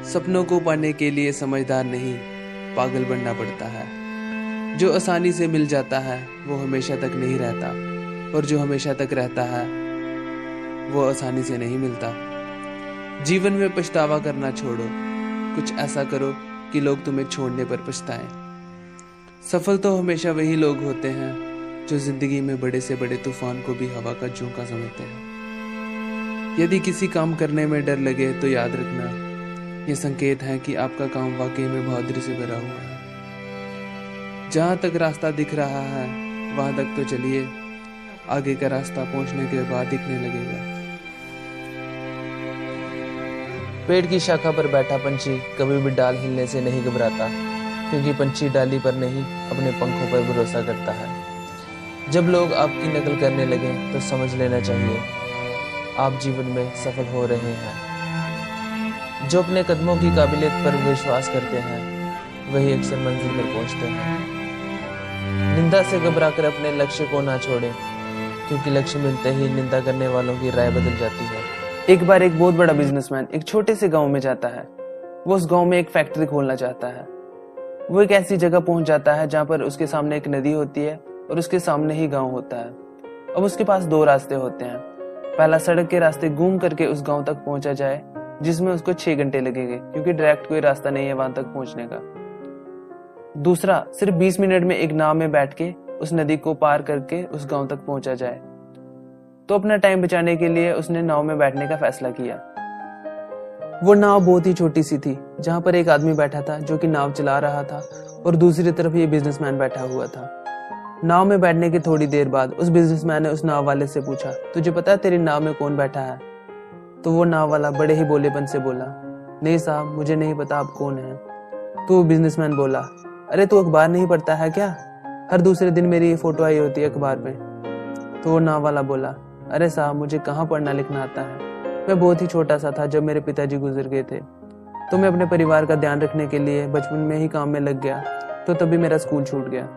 सपनों को पाने के लिए समझदार नहीं, पागल बनना पड़ता है। जो आसानी से मिल जाता है वो हमेशा तक नहीं रहता, और जो हमेशा तक रहता है वो आसानी से नहीं मिलता। जीवन में पछतावा करना छोड़ो, कुछ ऐसा करो कि लोग तुम्हें छोड़ने पर पछताएं। सफल तो हमेशा वही लोग होते हैं जो जिंदगी में बड़े से बड़े तूफान को भी हवा का झोंका समझते हैं। यदि किसी काम करने में डर लगे तो याद रखना, यह संकेत है कि आपका काम वाकई में बहादुरी से भरा हुआ है। जहां तक रास्ता दिख रहा है वहां तक तो चलिए, आगे का रास्ता पहुंचने के बाद दिखने लगेगा। पेड़ की शाखा पर बैठा पंछी कभी भी डाल हिलने से नहीं घबराता, क्योंकि पंछी डाली पर नहीं अपने पंखों पर भरोसा करता है। जब लोग आपकी नकल करने लगे तो समझ लेना चाहिए आप जीवन में सफल हो रहे हैं। जो अपने कदमों की काबिलियत पर विश्वास करते हैं वही अक्सर मंजिल पर पहुंचते हैं। निंदा से घबराकर अपने लक्ष्य को ना छोड़ें, क्योंकि लक्ष्य मिलते ही निंदा करने वालों की राय बदल जाती है। एक बार एक बहुत बड़ा बिजनेसमैन एक छोटे से गांव में जाता है। वो उस गांव में एक फैक्ट्री खोलना चाहता है। वो एक ऐसी जगह पहुंच जाता है जहां पर उसके सामने एक नदी होती है और उसके सामने ही गांव होता है। अब उसके पास दो रास्ते होते हैं। पहला, सड़क के रास्ते घूम करके उस गांव तक पहुंचा जाए, जिसमें उसको 6 घंटे लगेंगे, क्योंकि डायरेक्ट कोई रास्ता नहीं है वहां तक पहुंचने का। दूसरा, सिर्फ 20 मिनट में एक नाव में बैठ के उस नदी को पार करके उस गांव तक पहुंचा जाए। तो अपना टाइम बचाने के लिए उसने नाव में बैठने का फैसला किया। वो नाव बहुत ही छोटी सी थी, जहां पर एक आदमी बैठा था जो कि नाव चला रहा था, और दूसरी तरफ ये बिजनेसमैन बैठा हुआ था। नाव में बैठने की थोड़ी देर बाद उस बिजनेसमैन ने उस नाव वाले से पूछा, तुझे पता है तेरी नाव में कौन बैठा है? तो वो नाव वाला बड़े ही भोलेपन से बोला, नहीं साहब, मुझे नहीं पता आप कौन हैं। तो वो बिजनेसमैन बोला, अरे तू अखबार नहीं पढ़ता है क्या? हर दूसरे दिन मेरी ये फोटो आई होती है अखबार में। तो वो नाव वाला बोला, अरे साहब, मुझे कहाँ पढ़ना लिखना आता है। मैं बहुत ही छोटा सा था जब मेरे पिताजी गुजर गए थे, तो मैं अपने परिवार का ध्यान रखने के लिए बचपन में ही काम में लग गया, तो तभी मेरा स्कूल छूट गया।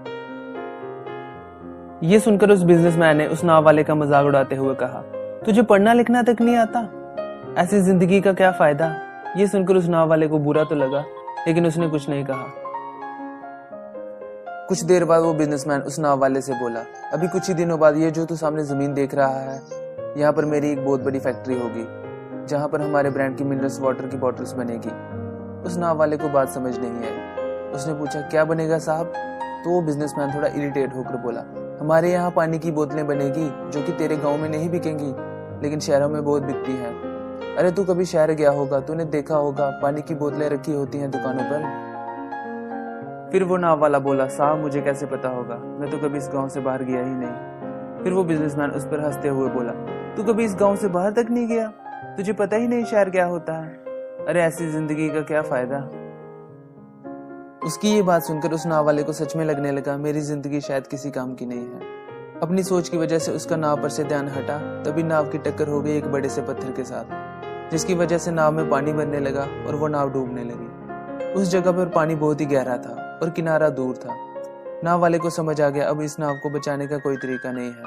ये सुनकर उस बिजनेसमैन ने उस नाव वाले का मजाक उड़ाते हुए कहा, तुझे पढ़ना लिखना तक नहीं आता? ऐसी जिंदगी का क्या फायदा? ये सुनकर उस नाव वाले को बुरा तो लगा, लेकिन उसने कुछ नहीं कहा। कुछ देर बाद वो बिजनेसमैन उस नाव वाले से बोला, अभी कुछ ही दिनों बाद ये जो तू सामने जमीन देख रहा है, यहाँ पर मेरी एक बहुत बड़ी फैक्ट्री होगी, जहाँ पर हमारे ब्रांड की मिनरल्स वाटर की बॉटल्स बनेगी। उस नाव वाले को बात समझ नहीं आई। उसने पूछा, क्या बनेगा साहब? तो वो बिजनेसमैन थोड़ा इरिटेट होकर बोला, हमारे यहाँ पानी की बोतलें बनेगी जो कि तेरे गांव में नहीं बिकेंगी, लेकिन शहरों में बहुत बिकती है। अरे तू कभी शहर गया होगा, तूने देखा होगा पानी की बोतलें रखी होती हैं दुकानों पर। फिर वो नाव वाला बोला, साहब मुझे कैसे पता होगा, मैं तो कभी इस गांव से बाहर गया ही नहीं। फिर वो बिजनेसमैन उस पर हंसते हुए बोला, तू कभी इस गांव से बाहर तक नहीं गया? तुझे पता ही नहीं शहर क्या होता है? अरे ऐसी जिंदगी का क्या फायदा? उसकी ये बात सुनकर उस नाव वाले को सच में लगने लगा, मेरी जिंदगी शायद किसी काम की नहीं है। अपनी सोच की वजह से उसका नाव पर से ध्यान हटा, तभी नाव की टक्कर हो गई एक बड़े से पत्थर के साथ, जिसकी वजह से नाव में पानी भरने लगा और वो नाव डूबने लगी। उस जगह पर पानी बहुत ही गहरा था और किनारा दूर था। नाव वाले को समझ आ गया अब इस नाव को बचाने का कोई तरीका नहीं है,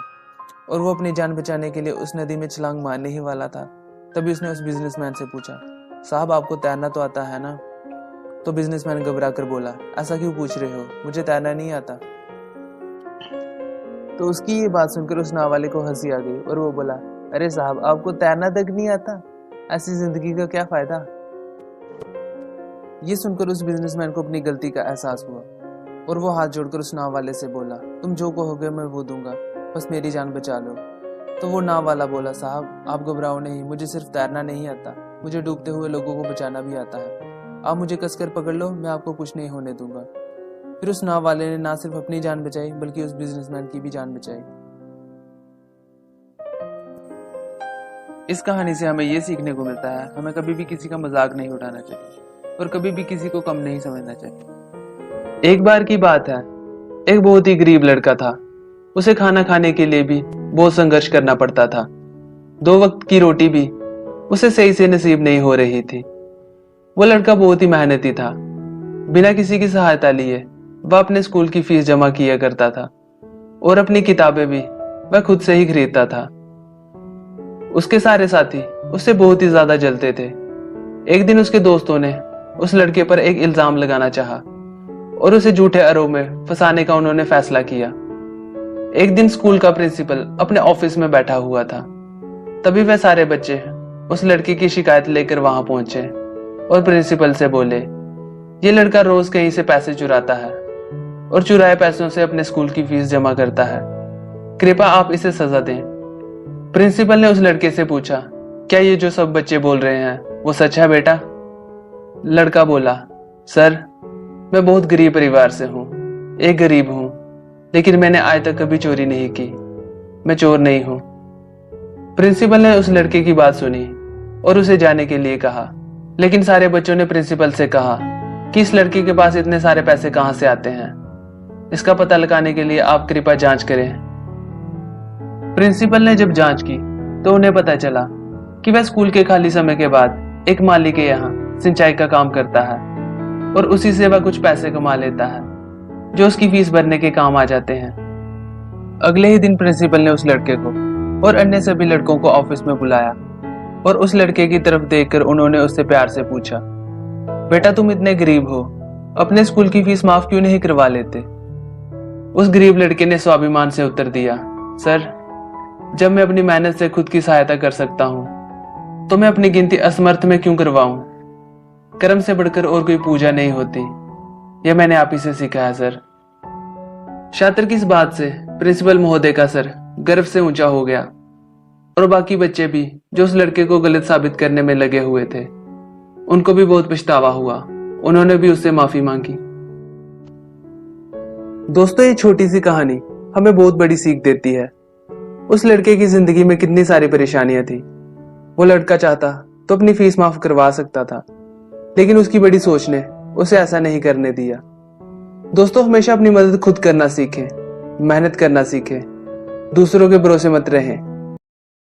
और वो अपनी जान बचाने के लिए उस नदी में छलांग मारने ही वाला था। तभी उसने उस बिजनेसमैन से पूछा, साहब आपको तैरना तो आता है ना? तो बिजनेसमैन घबरा कर बोला, ऐसा क्यों पूछ रहे हो, मुझे तैरना नहीं आता। तो उसकी ये बात सुनकर उस नाव वाले को हंसी आ गई और वो बोला, अरे साहब आपको तैरना तक नहीं आता? ऐसी जिंदगी का क्या फायदा? ये सुनकर उस बिजनेसमैन को अपनी गलती का एहसास हुआ और वो हाथ जोड़कर उस नाव वाले से बोला, तुम जो कहोगे मैं वो दूंगा, बस मेरी जान बचा लो। तो वो नाव वाला बोला, साहब आप घबराओ नहीं, मुझे सिर्फ तैरना नहीं आता, मुझे डूबते हुए लोगों को बचाना भी आता है। आप मुझे कसकर पकड़ लो, मैं आपको कुछ नहीं होने दूंगा। फिर उस नाव वाले ने ना सिर्फ अपनी जान बचाई बल्कि उस बिजनेसमैन की भी जान बचाई। इस कहानी से हमें ये सीखने को मिलता है, हमें कभी भी किसी का मजाक नहीं उड़ाना चाहिए और कभी भी किसी को कम नहीं समझना चाहिए। एक बार की बात है, एक बहुत ही गरीब लड़का था। उसे खाना खाने के लिए भी बहुत संघर्ष करना पड़ता था। 2 वक्त की रोटी भी उसे सही से नसीब नहीं हो रही थी। वो लड़का बहुत ही मेहनती था। बिना किसी की सहायता लिए वह अपने स्कूल की फीस जमा किया करता था और अपनी किताबें भी वह खुद से ही खरीदता था। उसके सारे साथी उससे बहुत ही ज्यादा जलते थे। एक दिन उसके दोस्तों ने उस लड़के पर एक इल्जाम लगाना चाहा और उसे झूठे आरोप में फंसाने का उन्होंने फैसला किया। एक दिन स्कूल का प्रिंसिपल अपने ऑफिस में बैठा हुआ था। तभी वह सारे बच्चे उस लड़के की शिकायत लेकर वहां पहुंचे और प्रिंसिपल से बोले, ये लड़का रोज कहीं से पैसे चुराता है और चुराए पैसों से अपने स्कूल की फीस जमा करता है। कृपया आप इसे सजा दें। प्रिंसिपल ने उस लड़के से पूछा, क्या ये जो सब बच्चे बोल रहे हैं वो सच है बेटा? लड़का बोला, सर मैं बहुत गरीब परिवार से हूँ, एक गरीब हूँ, लेकिन मैंने आज तक कभी चोरी नहीं की, मैं चोर नहीं हूँ। प्रिंसिपल ने उस लड़के की बात सुनी और उसे जाने के लिए कहा, लेकिन सारे बच्चों ने प्रिंसिपल से कहा कि इस लड़के के पास इतने सारे पैसे कहां से आते हैं, इसका पता लगाने के लिए आप कृपया जांच करें। प्रिंसिपल ने जब जांच की तो उन्हें पता चला कि वह स्कूल के खाली समय के बाद एक माली के यहाँ सिंचाई का काम करता है और उसी से वह कुछ पैसे कमा लेता है जो उसकी फीस भरने के काम आ जाते हैं। अगले ही दिन प्रिंसिपल ने उस लड़के को और अन्य सभी लड़कों को ऑफिस में बुलाया और उस लड़के की तरफ देखकर उन्होंने उससे प्यार से पूछा, बेटा तुम इतने गरीब हो, अपने स्कूल की फीस माफ क्यों नहीं करवा लेते? उस गरीब लड़के ने स्वाभिमान से उत्तर दिया, सर जब मैं अपनी मेहनत से खुद की सहायता कर सकता हूं तो मैं अपनी गिनती असमर्थ में क्यों करवाऊं? कर्म से बढ़कर और कोई पूजा नहीं होती, यह मैंने आप ही से सीखा है सर। छात्र की इस बात से प्रिंसिपल महोदय का सर गर्व से ऊंचा हो गया और बाकी बच्चे भी जो उस लड़के को गलत साबित करने में लगे हुए थे उनको भी बहुत पछतावा हुआ। उन्होंने भी उससे माफी मांगी। दोस्तों ये छोटी सी कहानी हमें बहुत बड़ी सीख देती है। उस लड़के की जिंदगी में कितनी सारी परेशानियां थी। वो लड़का चाहता तो अपनी फीस माफ करवा सकता था, लेकिन उसकी बड़ी सोच ने उसे ऐसा नहीं करने दिया। दोस्तों हमेशा अपनी मदद खुद करना सीखें, मेहनत करना सीखें, दूसरों के भरोसे मत रहें।